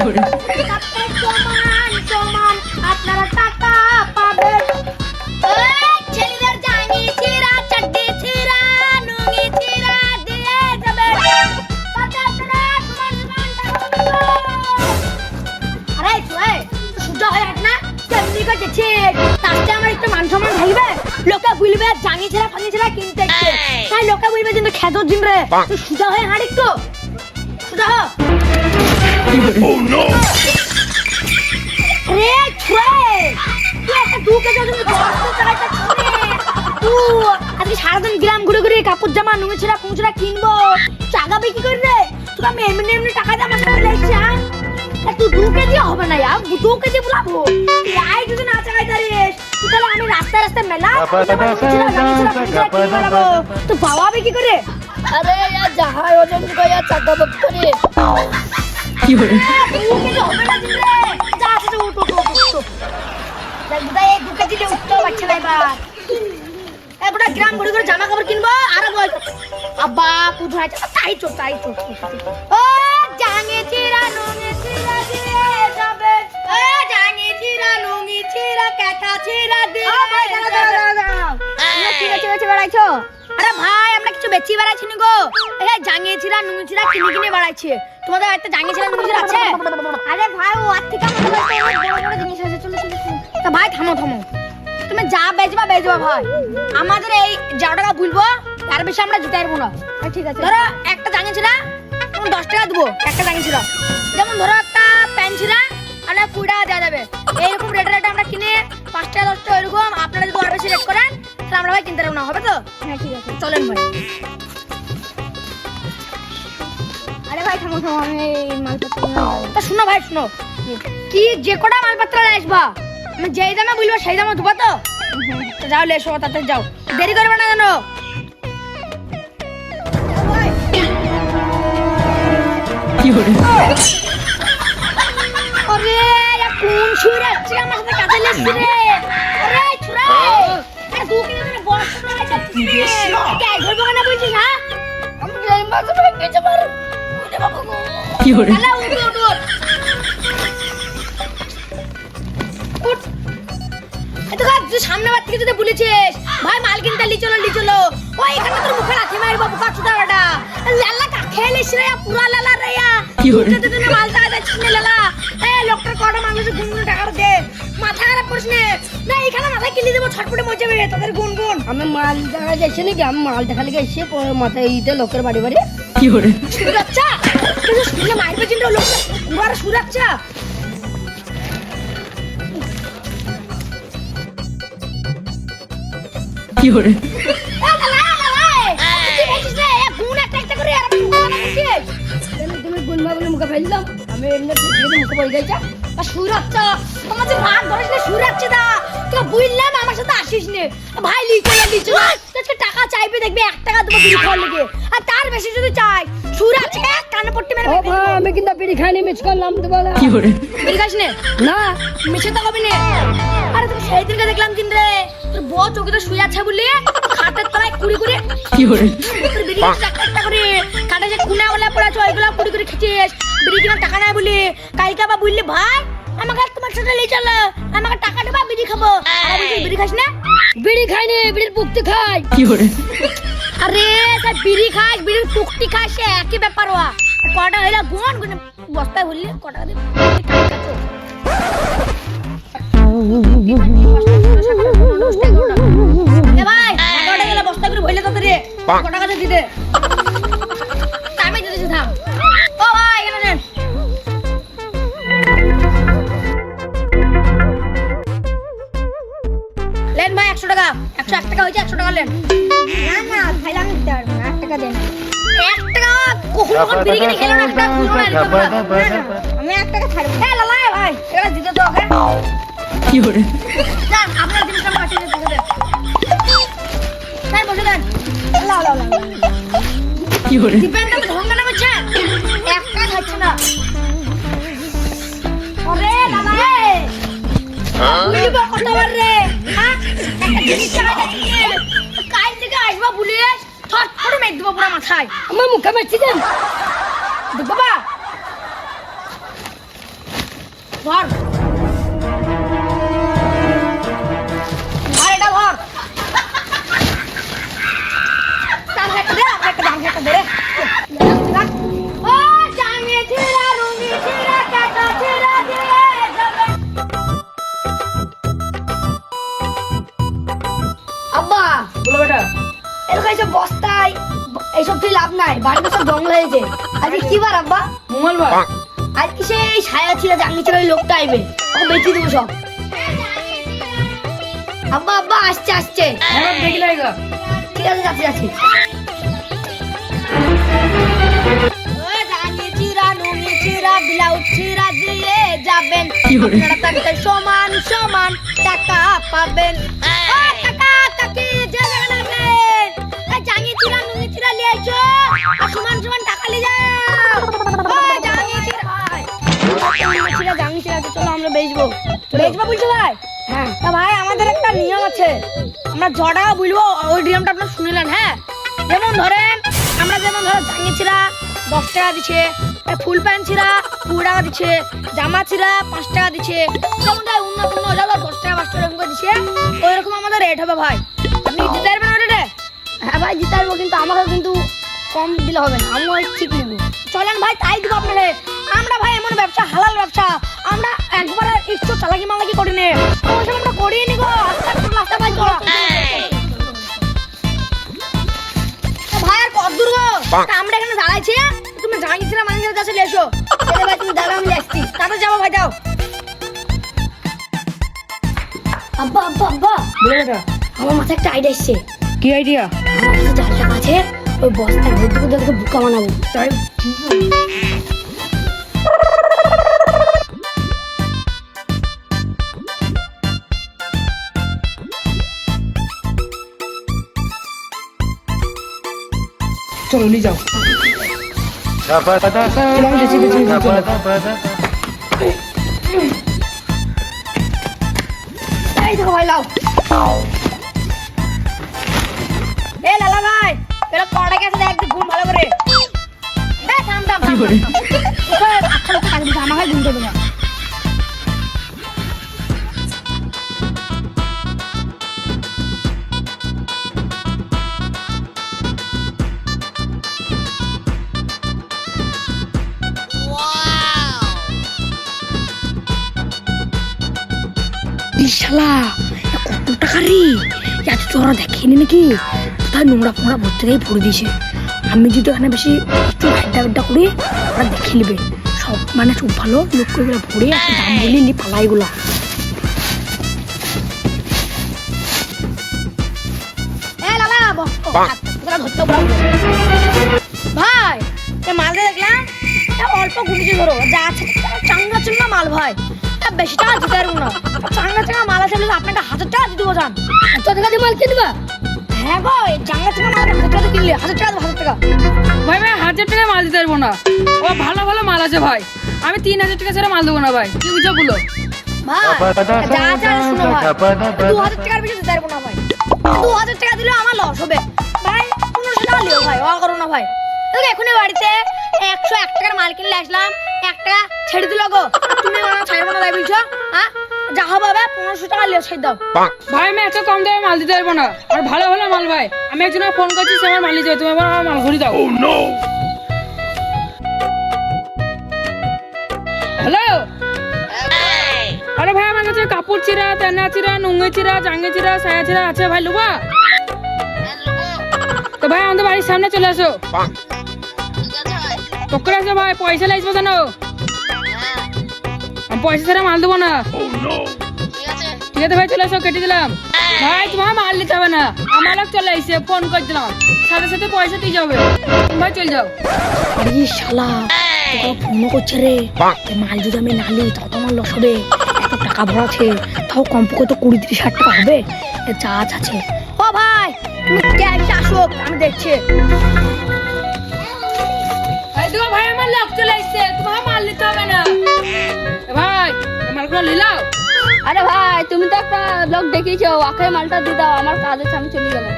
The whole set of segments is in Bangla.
সমান সমান আপনারা টাকা পাবেন। ছেলেদের জাঙ্গি ছিঁড়া, চাড্ডি ছিঁড়া, লুঙ্গি ছিঁড়া দিয়ে যাবে। তাতে আপনারা সমান সমান টাকা পাবেন। আরে তুই সূর্য হয়ে হাঁট না, কেমনি করছে? তাতে আমার একটু মান সম্মান থাকবে। লোকে বলবে জাঙ্গি ছিঁড়া ফাঙ্গি ছিঁড়া কিনতে এসছে, তাই লোকে বলবে যে খেদর দিন রে তুই সুজা হয়ে হাঁট একটু সুজা হ। Oh no! রে ছুঁড়ে তুই একটা দুকে যদি বসতে চাইতে ছুঁড়ে তুই আজকে সারাদিন গ্রাম ঘুরে ঘুরে কাপড় জামা নুঙ্গিছিরা পুঁচরা কিনবো, চাগাবে কি করে রে? তুই আমি এমনি এমনি টাকা জমা করে লেগছি। তুই 2 কেজি হবে না, 2 কেজি বুলাবো আই যদি না চাই দাঁড়িয়েস তুই, তাহলে আমি রাস্তায় রাস্তায় মেলা তো পাওয়াবে কি করে? अरे यार जहाँ वजन का यार चाका बकरी কি করে 2 কেজি হবে না দিলে যা আছে উঠ দেখ দাই 2 কেজি লে উঠতে পারছে না এবার। এবারে গ্রাম ঘুরে ঘুরে জামা কাপড় কিনবো আর বল আব্বা কোথায় তাই চো ও জাঙ্গি ছিঁড়া নুঙ্গি ছিঁড়া দিয়ে যাবে। ও জাঙ্গি ছিঁড়া নুঙ্গি ছিঁড়া কাঁথা ছিঁড়া দিয়ে কি বেচে বেড়াইছো? আরে ভাই আমরা কিছু বেচি বেড়াইছি নি গো, এই জাঙ্গি ছিঁড়া নুঙ্গি ছিঁড়া কিনে বেড়াইছি। তোমাদের বাড়িতে জাঙ্গি ছিঁড়া নুঙ্গি ছিঁড়া আছে? আরে ভাই ও আর থেকে বড় বড় জিনিস আছে, চলো তা ভাই থামো তুমি যা বেচবা ভাই, আমাদের এই যাও টাকা বলবো তার বেশি আমরা জুতে পারবো না। ঠিক আছে ধরো একটা জাঙ্গি ছিঁড়া 10 টাকা দেবো, একটা জাঙ্গি ছিঁড়া। যেমন ধরো একটা প্যান্ট ছিঁড়া আর 20 টাকা দেওয়া যাবে। এইরকম রেটে আমরা কিনে 5 টাকা 10 টাকা এরকম। আপনারা যদি আর বেশি রেট করেন তাহলে আমরা ভাই কিনতে পারবো না, হবে তো? হ্যাঁ ঠিক আছে চলেন ভাই। আরে ভাই থামো আমি মালপত্র তা শুনো ভাই শুনো, কি যে কটা মালপত্র আসবা আমি যেই দামে বলবো সেই দামে দেবো তো? যাও লেসো তাড়াতাড়ি যাও, দেরি করবে না জানো। কি হলো? আরে কোন ছুঁড়ে আছে আমার সাথে কাছে লেসছে রে? আরে ছুঁড়ে এ 2 কিলোমিটার বড় ছুঁড়ে যাচ্ছে কে ধরবো না বুঝছিস? হ্যাঁ আমি এই মাছ ভেঙে যাব উঠে বাবু। কি হলো? আলা উঠ এতো কাজ সামনে বাদ থেকে যদি বলেছিস ভাই মাল কিনতে লি চলো ওই এখানে তোর মুখে লাথি মারবো বুকা চুদাটা লালা কা খেলিস রে পুরা লালা রে কি হলো? তুই মালটা যাচ্ছিস না লালা এ লোকটার কটা মানুষ গুনগুন টাকা দে মাথা খারাপ করিস না এখানে মাথায় কিলি দেবো ছটপটে মজে বেরে তোদের গুনগুন। আমি মাল দেখা যাচ্ছে নাকি? আমি মাল দেখা লেগে এসে মাথায় ইতে লোকের বাড়ি কি হলো? সুরাচ্ছা তুই শুনে মারবে চিন্তা লোকটা পুরা সুরাচ্ছা। কি হলো? তুমি গুনবা বলে মুখে ফেললাম, আমি এমনি মুখে পড়ে যাইছা সুরাচ্ছা তোমার যে ভাগ ধরিস না সুরাচ্ছা দা তুই বুঝলাম আমার সাথে আসিস নে ভাই লিচো তোকে টাকা চাইবে দেখবি 1 টাকা দেবো বিড়ি খাওয়ার লেগে, আর তার বেশি যদি চাই সুরাচ্ছা কানে পট্টি মেরে ও ভাই আমি কিন্তু বিড়ি খাইনি মিস করলাম তো বলা। কি হলো? বিড়ি খাস না মিছে তো কবি নে। আরে তুমি সেই দিনকে দেখলাম দিন রে তোর বউ চোখে শুয়ে আছে বলি খাটের তলায় কুড়ি কি হলো? তোর বিড়ি একটা করে কাটে যে কুনা বলে পড়াছ ওইগুলা কুড়ি খেছিস বিড়ি কিনা টাকা নাই বলি কালকে আবার বললি ভাই আমাকে তোমার সাথে নিয়ে চলো আমাকে টাকা দেবা বিড়ি খাবো। আরে বলছিস বিড়ি খাস না? বিড়ি খাইনি বিড়ির পুকটি খাই। কি হলো? আরে স্যার বিড়ি খাস বিড়ির পুকটি খাস সে একই ব্যাপার হওয়া কটা হইলা গুন গুনে বস্তায় বললি কটা দেব ভাই 11টা গেলে বস্তা করে ভইলে তাড়াতাড়ি কটা কাছে দিতে আমি দিতেছি থাম। ও ভাই এখানে দেন লেন ভাই 100 টাকা 101 টাকা হয়েছে 100 টাকা লেন। না খাইলাম দিতে পারবো না 1 টাকা দেন। 1 টাকা কখন বিড়ি কিনে খেলো না 1 টাকা পুরো না আমি 1 টাকা ছাড়বো। এ লালা ভাই এটা দিতে তো ওকে। কি হলো? যান আপনার জিনিসটা পাঠিয়ে দিতে হবে স্যার বসে দেন। লা কি হলো? দিবেনটা তো ঢঙ্গা না বুঝছেন 1 টাকা খাচ্ছে না। ওরে লালা বুঝিব কতবার রে হ্যাঁ কাল থেকে আসবা পুলিশ ছটফট মেরে দেবো পুরো মাথায়। আমার মুখে মারছি দেন বাবা ধর এটা ধর একটা দে রে ও জাঙ্গে ছিড়া রুমি ছিড়া কাটা ছিড়া দিয়ে আব্বা বলো বেটা এরকম এইসব বস্তায় এইসব তুই লাভ নাই, বাড়িতে সব জঙ্গল হয়েছে। আজকে কি বার আব্বা? মঙ্গলবার। আজকে সেই ছায়া ছিল জাঙ্গি ছিল ওই লোকটা আইবে, ওকে বেঁচে দেবো সব। আব্বা আব্বা আসছে আসছে। হ্যাঁ দেখি লাগা। ঠিক আছে যাচ্ছি যাচ্ছি। জাঙ্গি চিরা নুনি চিরা ব্লাউজ চিরা দিয়ে যাবেন, আপনারা থাকতে সমান সমান টাকা পাবেন। ও কাকা কাকি যে জায়গা আছেন, জাঙ্গি চিরা নুনি চিরা নিয়ে এসো আর সমান সমান টাকা নিয়ে যাও। ও জাঙ্গি চিরা ভাই, জাঙ্গি চিরা চলো আমরা বেচবো। বেচবো বলছো ভাই? হ্যাঁ। তা ভাই আমাদের একটা নিয়ম আছে, আমরা য টাকা বলবো ওই নিয়মটা আপনার শুনিলেন। হ্যাঁ, যেমন ধরেন আমরা যেমন ধরো জাঙ্গি চিরা 10 টাকা দিচ্ছে, ফুল প্যান্ট ছিড়া 2 টাকা দিচ্ছে, জামা ছিড়া 5 টাকা দিচ্ছে, যেমন উন্নত 10 টাকা 5 টাকা এরকম করে দিচ্ছে, ওইরকম আমাদের রেট হবে ভাই। আপনি দিতে পারবেন না রেটে? হ্যাঁ ভাই দিতে পারবো, কিন্তু আমাকেও কিন্তু কম দিলে হবে না, আমি ওই ঠিক নেবো। চলেন ভাই তাই দিব আপনাকে। আমরা ভাই এমন ব্যবসা, হালাল ব্যবসা, আমরা একবার একটু চালাকি মালাকি করি নে, ওইসব আমরা করিয়ে নিবো। আস্তে ভাই চলো ভাই। আর কত দূর গো? আমরা এখানে দাঁড়াইছি, তুমি জাঙ্গি ছিড়া মানুষের কাছে এসো। ভাই তুমি দাঁড়াও, আমি আসছি, তারপর যাবো ভাই। যাও আব্বা আব্বা আব্বা। বলো বেটা আমার মাথায় একটা আইডিয়া এসছে। কি আইডিয়া? আমার কাছে 4 টাকা আছে, ওই বস্তায় ভর্তি করে তোকে বোকা বানাবো। তাই চলো নিয়ে যাও। এই দেখো ভাই লাও। এ লালা ভাই, এরা কড়া গেছে দেখ, একটু ঘুম ভালো করে। এই থাম থাম থাম। ওকে আচ্ছা লোক কাজ দিতে আমাকে ঘুম দেবে না। শালা কত টাকা রে, এত তোরা দেখিনি নাকি? কোথায় নোংরা ফোংরা ভর্তি থেকে ভরে দিয়েছে। আমি যদি এখানে বেশি একটু আড্ডা করি, ওরা দেখে নেবে সব, মানে খুব ভালো লোক করে ভরে একটা দাম বলি নি পালাই গুলা। ভাই মাল দেখলাম অল্প গুলিতে ধরো, যা আছে চাঙ্গা চাঙ্গা মাল ভাই, বেশি টাকা দিতে পারবো না। চাঙ্গা চাঙ্গা মাল আছে আপনাকে 1000 টাকা দিতে বোঝান। 1000 টাকা দিয়ে মাল কিনবা? হ্যাঁ গো, চাঙ্গা চাঙ্গা মাল 1000 টাকা কিনলে 1000 টাকা 1000 টাকা। ভাই ভাই 1000 টাকা মাল দিতে পারবো না, ও ভালো ভালো মাল আছে ভাই, আমি 3000 টাকা ছাড়া মাল দেবো না ভাই। কি বুঝো বলো ভাই? যা আছে শুনো ভাই, 2000 টাকার বেশি দিতে পারবো না ভাই। 2000 টাকা দিলে আমার লস হবে ভাই। 1500 টাকা লিও ভাই, ও করো না ভাই। তোকে এখনই বাড়িতে 101 টাকার মাল কিনলে আসলাম, 1 টাকা ছেড়ে দিল গো। তুমি ছাড়বো না তাই বলছো? হ্যাঁ যা হবে 1500 টাকা লিও, ছেড়ে দাও ভাই। আমি এত কম দামে মাল দিতে পারবো না, আর ভালো ভালো মাল ভাই। আমি একজনের ফোন করছি, সে আমার মাল নিয়ে যাবে, তুমি আমার মাল ঘুরে দাও। হ্যালো, আরে ভাই আমার কাছে কাপড় চিরা, তেনা চিরা, নুঙ্গি চিরা, জাঙ্গি চিরা, সায়া চিরা আছে ভাই, লুবা? তো ভাই আমাদের বাড়ির সামনে চলে আসো। পকড়ে আসো ভাই, পয়সা লাগবে জানো? আমি পয়সা ছাড়া মাল দেবো না। ঠিক আছে ভাই, চলে আসো, কেটে দিলাম। ভাই তোমার মাল নিতে হবে না, আমার লোক চলে এসে ফোন করে দিলাম, সাথে সাথে পয়সা দিয়ে যাবে। ভাই চলে যাও। আরে শালা তোকে ফোন করছে রে, মাল যদি আমি না নিই তাও তো আমার লস হবে। এত টাকা ভরা আছে, তাও কমপক্ষে তো 20-30 টাকা হবে, চার্জ আছে। ও ভাই তুমি ক্যাশ আসো, আমি দেখছি। ভাই আমার লোক চলে এসছে, তোমার মাল নিতে হবে না। ভাই মালগুলো নিলাও। আরে ভাই তুমি তো একটা লোক দেখিয়েছো, ওকে মালটা দিয়ে দাও, আমার কাজ আছে, আমি চলে গেলাম।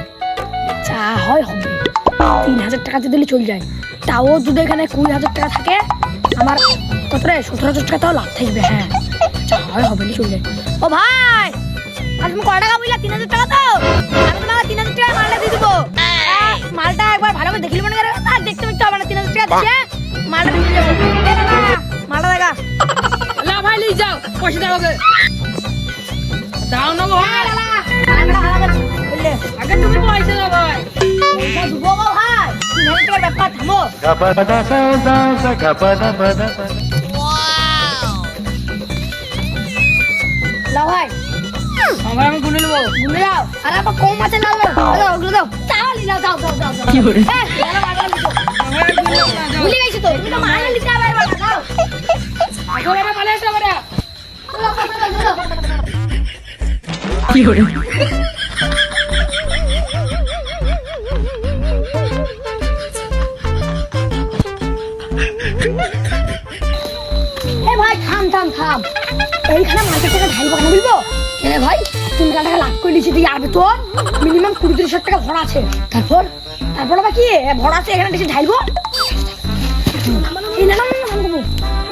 যা হয় হবে, 3000 টাকাতে দিলে চলে যায়। তাও যদি এখানে 20,000 টাকা থাকে, আমার কত রে 17,000 টাকা তাও লাভ থাকবে। হ্যাঁ আচ্ছা হবে না চলে ও ভাই আর তুমি কত টাকা বুঝলা 3000 টাকা তো আমি তোমাকে 3000 টাকা মালটা দিয়ে দেবো মালটা একবার ভালো করে দেখলি মনে করে আর দেখতে দেখতে হবে না 3000 টাকা দিচ্ছে মালটা দিয়ে দেবো মালটা দেখা লা ভাই লিয়ে যাও পয়সা দাও ওকে দাও না গো ভাই আগে তুমি পয়সা দাও ভাই দেবো ভাই 3000 টাকার ব্যাপার থামো লাও ভাই আমার আমি গুনে নেবো ঘুরে যাও আরে আবার কম আছে না ওগুলো দাও তাহলে দাও দাও দাও দাও কি করে আমার ভুলে গেছি তো তুমি তো মারা লিখতে হবে এবার দাও আগে বাবা পালে এসো বাবা চলো কি করে এ ভাই থাম থাম থাম এইখানে মার্কেট থেকে ঢালবো কেন বলবো কেন ভাই 3 টাকা লাভ করে নিয়েছি তুই আর তো মিনিমাম 20-30 টাকা ভরা আছে তারপর আবার কি ভরা আছে এখানে বেশি ঢালবো এই না না না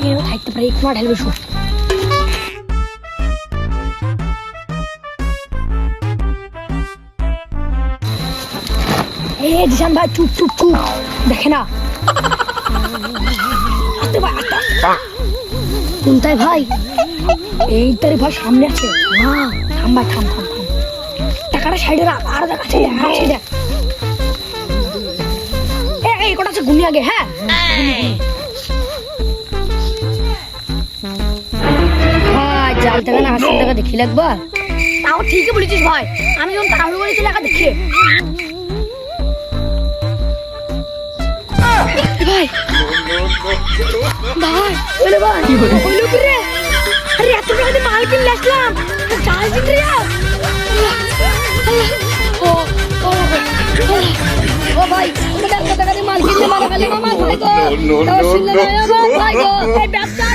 এর থাকতে পারে একটু ঢালবো শুন এ জিশান ভাই চুপ চুপ চুপ দেখে না আস্তে ভাই কোনটায় ভাই এইটারে ভাই সামনে আছে না থাম ভাই থাম থাম থাম টাকাটা সাইডে রাখ আর দেখ আছে আর সাইডে এই কটা আছে গুনি আগে হ্যাঁ ভাই জাল টাকা না 80 টাকা দেখি লাগবা তাও ঠিকই বলেছিস ভাই আমি যখন তাড়াহুড়ো করেছি টাকা দেখে ভাই ভাই বলে ভাই কি করে? ওই লোক রে আরে এত টাকা দিয়ে মাল কিনলে আসলাম চাল দিন রে ও ও ও ভাই তুমি এত টাকা দিয়ে মাল কিনলে মারা খালি মামা ভাই গো তাও শুনলে না ভাই গো এই ব্যবসা